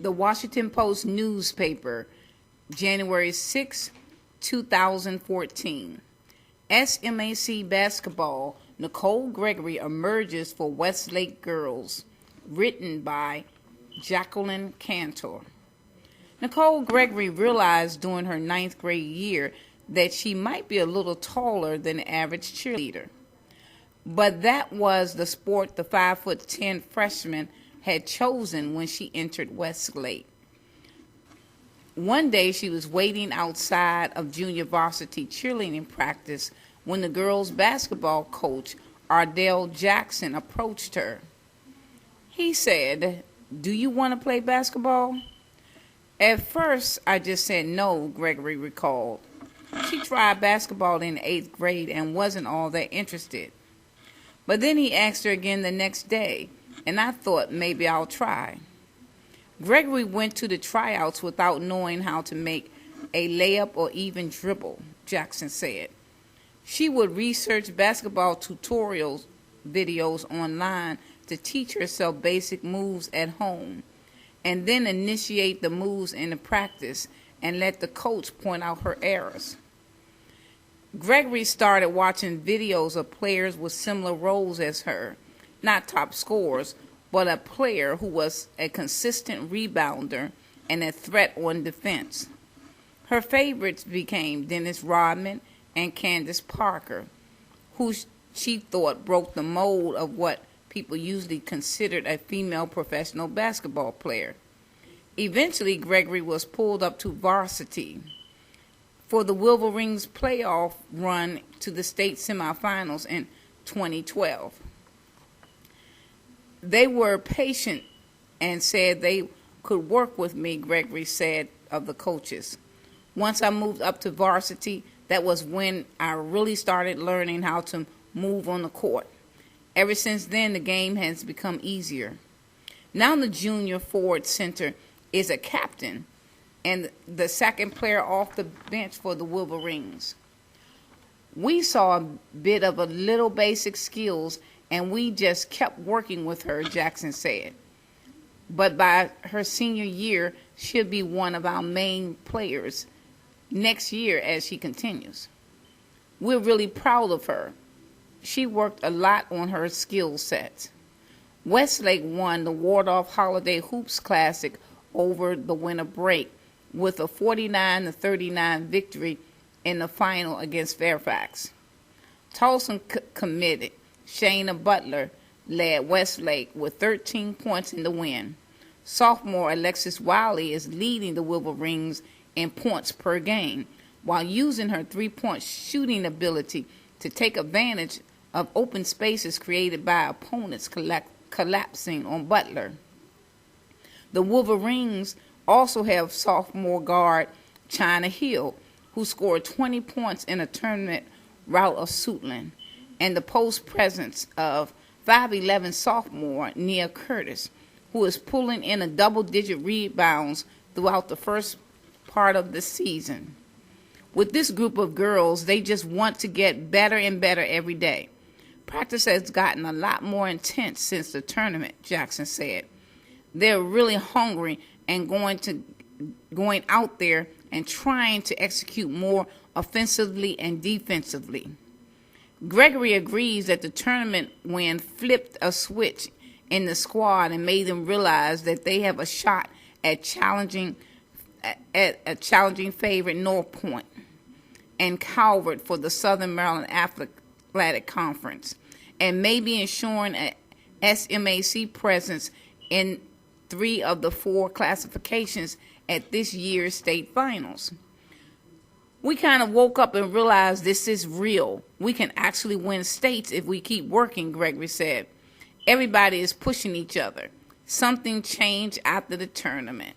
The Washington Post newspaper, January 6, 2014. SMAC basketball, Nicole Gregory emerges for Westlake girls. Written by Jacqueline Kantor. Nicole Gregory realized during her 9th grade year that she might be a little taller than the average cheerleader. But that was the sport the 5'10" freshman had chosen when she entered Westlake. One day she was waiting outside of junior varsity cheerleading practice when the girls' basketball coach, Ardell Jackson, approached her. He said, "Do you want to play basketball?" At first, I just said no, Gregory recalled. She tried basketball in the 8th grade and wasn't all that interested. But then he asked her again the next day, and I thought maybe I'll try. Gregory went to the tryouts without knowing how to make a layup or even dribble, Jackson said. She would research basketball tutorials videos online to teach herself basic moves at home, and then initiate the moves in the practice and let the coach point out her errors. Gregory started watching videos of players with similar roles as her, not top scorers, but a player who was a consistent rebounder and a threat on defense. Her favorites became Dennis Rodman and Candace Parker, who she thought broke the mold of what people usually considered a female professional basketball player. Eventually, Gregory was pulled up to varsity for the Wolverines playoff run to the state semifinals in 2012. They were patient and said they could work with me, Gregory said of the coaches. Once I moved up to varsity, that was when I really started learning how to move on the court. Ever since then, the game has become easier. Now the junior forward center is a captain and the second player off the bench for the Wolverines. We saw a bit of a little basic skills, and we just kept working with her, Jackson said. But by her senior year, she'll be one of our main players next year as she continues. We're really proud of her. She worked a lot on her skill set. Westlake won the Wardolph Holiday Hoops Classic over the winter break with a 49-39 victory in the final against Fairfax. Tulsa committed Shayna Butler led Westlake with 13 points in the win. Sophomore Alexis Wiley is leading the Wolverines in points per game while using her three-point shooting ability to take advantage of open spaces created by opponents collapsing on Butler. The Wolverines also have sophomore guard China Hill, who scored 20 points in a tournament rout of Suitland, and the post presence of 5'11" sophomore Nia Curtis, who is pulling in a double-digit rebounds throughout the first part of the season. With this group of girls, they just want to get better and better every day. Practice has gotten a lot more intense since the tournament, Jackson said. They're really hungry and going out there and trying to execute more offensively and defensively. Gregory agrees that the tournament win flipped a switch in the squad and made them realize that they have a shot at challenging favorite North Point and Calvert for the Southern Maryland Athletic Conference, and maybe ensuring a SMAC presence in 3 of the 4 classifications at this year's state finals. We kind of woke up and realized this is real. We can actually win states if we keep working, Gregory said. Everybody is pushing each other. Something changed after the tournament.